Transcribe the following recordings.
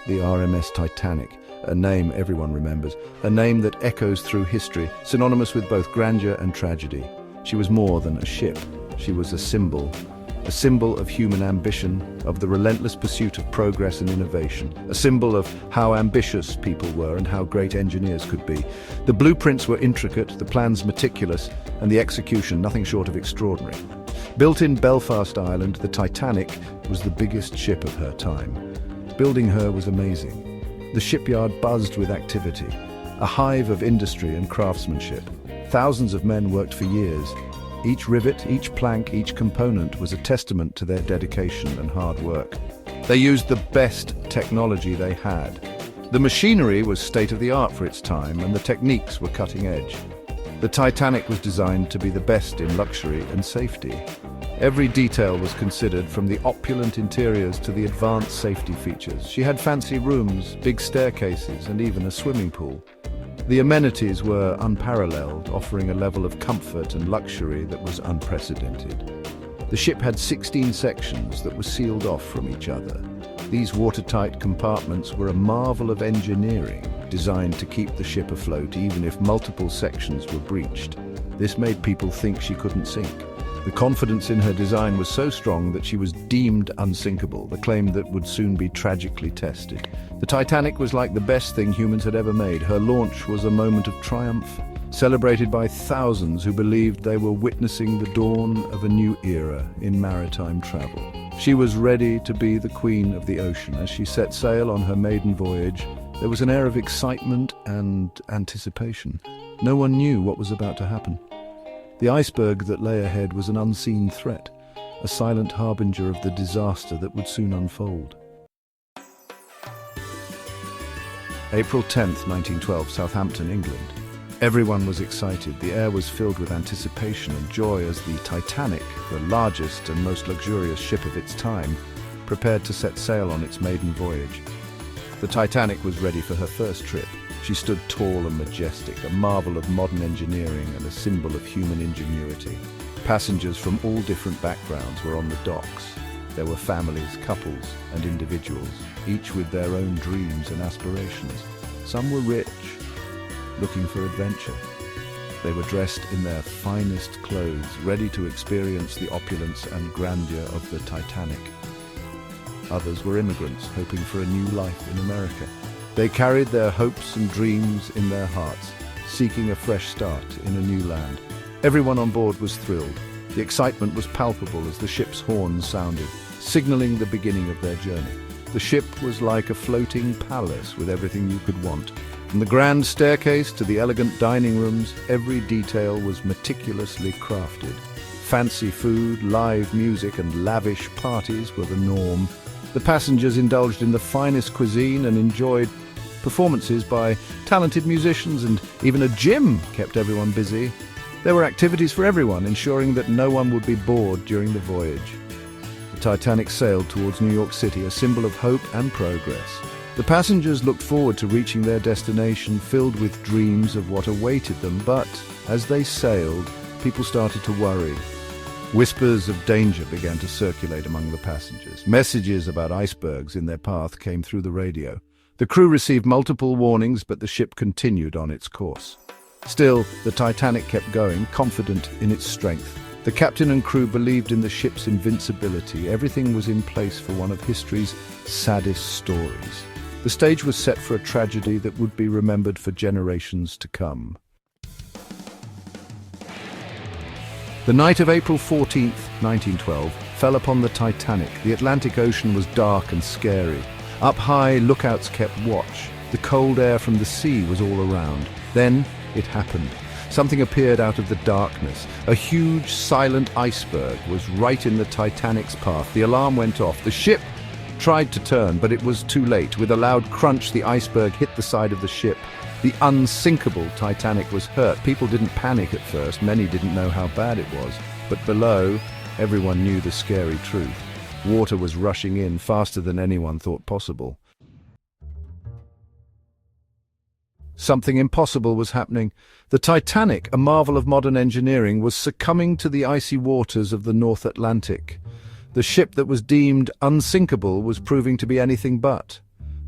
the RMS Titanic, a name everyone remembers, a name that echoes through history, synonymous with both grandeur and tragedy. She was more than a ship. She was a symbol of human ambition, of the relentless pursuit of progress and innovation, a symbol of how ambitious people were and how great engineers could be. The blueprints were intricate, the plans meticulous, and the execution nothing short of extraordinary. Built in Belfast, Ireland, the Titanic was the biggest ship of her time. Building her was amazing. The shipyard buzzed with activity, a hive of industry and craftsmanship. Thousands of men worked for years. Each rivet, each plank, each component was a testament to their dedication and hard work. They used the best technology they had. The machinery was state-of-the-art for its time, and the techniques were cutting edge. The Titanic was designed to be the best in luxury and safety. Every detail was considered, from the opulent interiors to the advanced safety features. She had fancy rooms, big staircases, and even a swimming pool. The amenities were unparalleled, offering a level of comfort and luxury that was unprecedented. The ship had 16 sections that were sealed off from each other. These watertight compartments were a marvel of engineering, designed to keep the ship afloat even if multiple sections were breached. This made people think she couldn't sink. The confidence in her design was so strong that she was deemed unsinkable, a claim that would soon be tragically tested. The Titanic was like the best thing humans had ever made. Her launch was a moment of triumph, celebrated by thousands who believed they were witnessing the dawn of a new era in maritime travel. She was ready to be the queen of the ocean. As she set sail on her maiden voyage, there was an air of excitement and anticipation. No one knew what was about to happen. The iceberg that lay ahead was an unseen threat, a silent harbinger of the disaster that would soon unfold. April 10th, 1912, Southampton, England. Everyone was excited. The air was filled with anticipation and joy as the Titanic, the largest and most luxurious ship of its time, prepared to set sail on its maiden voyage. The Titanic was ready for her first trip. She stood tall and majestic, a marvel of modern engineering and a symbol of human ingenuity. Passengers from all different backgrounds were on the docks. There were families, couples, and individuals, each with their own dreams and aspirations. Some were rich, looking for adventure. They were dressed in their finest clothes, ready to experience the opulence and grandeur of the Titanic. Others were immigrants, hoping for a new life in America. They carried their hopes and dreams in their hearts, seeking a fresh start in a new land. Everyone on board was thrilled. The excitement was palpable as the ship's horns sounded, signaling the beginning of their journey. The ship was like a floating palace with everything you could want. From the grand staircase to the elegant dining rooms, every detail was meticulously crafted. Fancy food, live music, and lavish parties were the norm. The passengers indulged in the finest cuisine and enjoyed performances by talented musicians, and even a gym kept everyone busy. There were activities for everyone, ensuring that no one would be bored during the voyage. The Titanic sailed towards New York City, a symbol of hope and progress. The passengers looked forward to reaching their destination, filled with dreams of what awaited them, but as they sailed, people started to worry. Whispers of danger began to circulate among the passengers. Messages about icebergs in their path came through the radio. The crew received multiple warnings, but the ship continued on its course. Still, the Titanic kept going, confident in its strength. The captain and crew believed in the ship's invincibility. Everything was in place for one of history's saddest stories. The stage was set for a tragedy that would be remembered for generations to come. The night of April 14th, 1912, fell upon the Titanic. The Atlantic Ocean was dark and scary. Up high, lookouts kept watch. The cold air from the sea was all around. Then it happened. Something appeared out of the darkness. A huge, silent iceberg was right in the Titanic's path. The alarm went off. The ship tried to turn, but it was too late. With a loud crunch, the iceberg hit the side of the ship. The unsinkable Titanic was hurt. People didn't panic at first. Many didn't know how bad it was. But below, everyone knew the scary truth. Water was rushing in faster than anyone thought possible. Something impossible was happening. The Titanic, a marvel of modern engineering, was succumbing to the icy waters of the North Atlantic. The ship that was deemed unsinkable was proving to be anything but.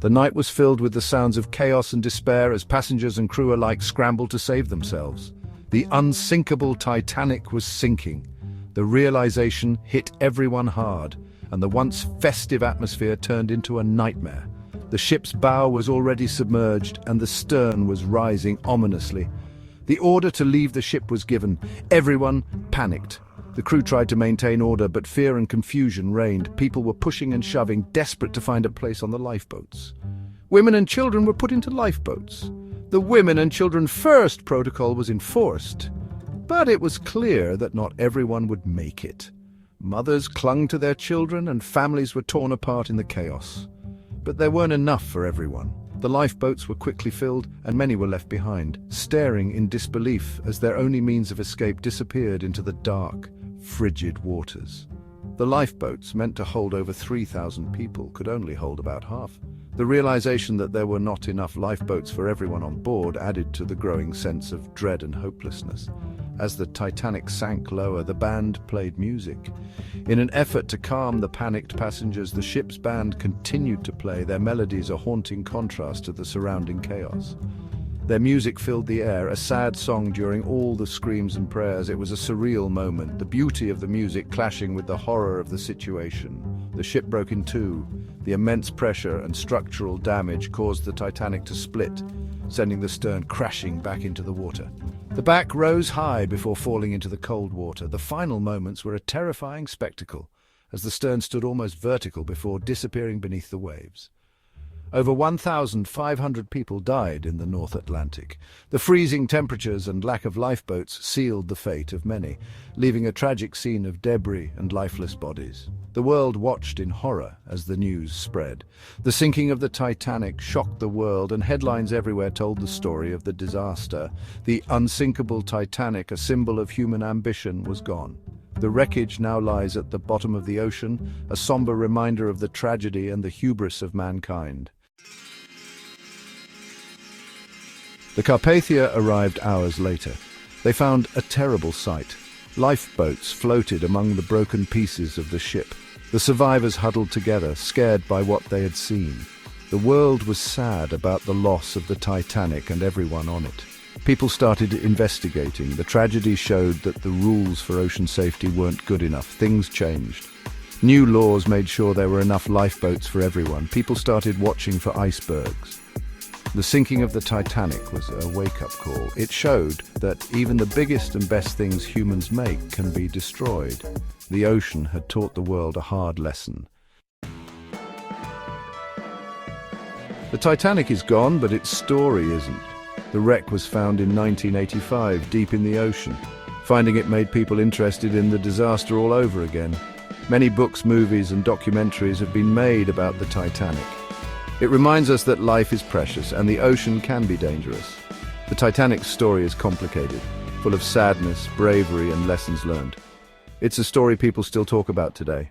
The night was filled with the sounds of chaos and despair as passengers and crew alike scrambled to save themselves. The unsinkable Titanic was sinking. The realization hit everyone hard, and the once festive atmosphere turned into a nightmare. The ship's bow was already submerged, and the stern was rising ominously. The order to leave the ship was given. Everyone panicked. The crew tried to maintain order, but fear and confusion reigned. People were pushing and shoving, desperate to find a place on the lifeboats. Women and children were put into lifeboats. The women and children first protocol was enforced, but it was clear that not everyone would make it. Mothers clung to their children and families were torn apart in the chaos. But there weren't enough for everyone. The lifeboats were quickly filled and many were left behind, staring in disbelief as their only means of escape disappeared into the dark, frigid waters. The lifeboats, meant to hold over 3,000 people, could only hold about half. The realization that there were not enough lifeboats for everyone on board added to the growing sense of dread and hopelessness. As the Titanic sank lower, the band played music. In an effort to calm the panicked passengers, the ship's band continued to play, their melodies a haunting contrast to the surrounding chaos. Their music filled the air, a sad song during all the screams and prayers. It was a surreal moment, the beauty of the music clashing with the horror of the situation. The ship broke in two. The immense pressure and structural damage caused the Titanic to split, sending the stern crashing back into the water. The back rose high before falling into the cold water. The final moments were a terrifying spectacle, as the stern stood almost vertical before disappearing beneath the waves. Over 1,500 people died in the North Atlantic. The freezing temperatures and lack of lifeboats sealed the fate of many, leaving a tragic scene of debris and lifeless bodies. The world watched in horror as the news spread. The sinking of the Titanic shocked the world, and headlines everywhere told the story of the disaster. The unsinkable Titanic, a symbol of human ambition, was gone. The wreckage now lies at the bottom of the ocean, a somber reminder of the tragedy and the hubris of mankind. The Carpathia arrived hours later. They found a terrible sight. Lifeboats floated among the broken pieces of the ship. The survivors huddled together, scared by what they had seen. The world was sad about the loss of the Titanic and everyone on it. People started investigating. The tragedy showed that the rules for ocean safety weren't good enough. Things changed. New laws made sure there were enough lifeboats for everyone. People started watching for icebergs. The sinking of the Titanic was a wake-up call. It showed that even the biggest and best things humans make can be destroyed. The ocean had taught the world a hard lesson. The Titanic is gone, but its story isn't. The wreck was found in 1985, deep in the ocean. Finding it made people interested in the disaster all over again. Many books, movies, and documentaries have been made about the Titanic. It reminds us that life is precious and the ocean can be dangerous. The Titanic's story is complicated, full of sadness, bravery, and lessons learned. It's a story people still talk about today.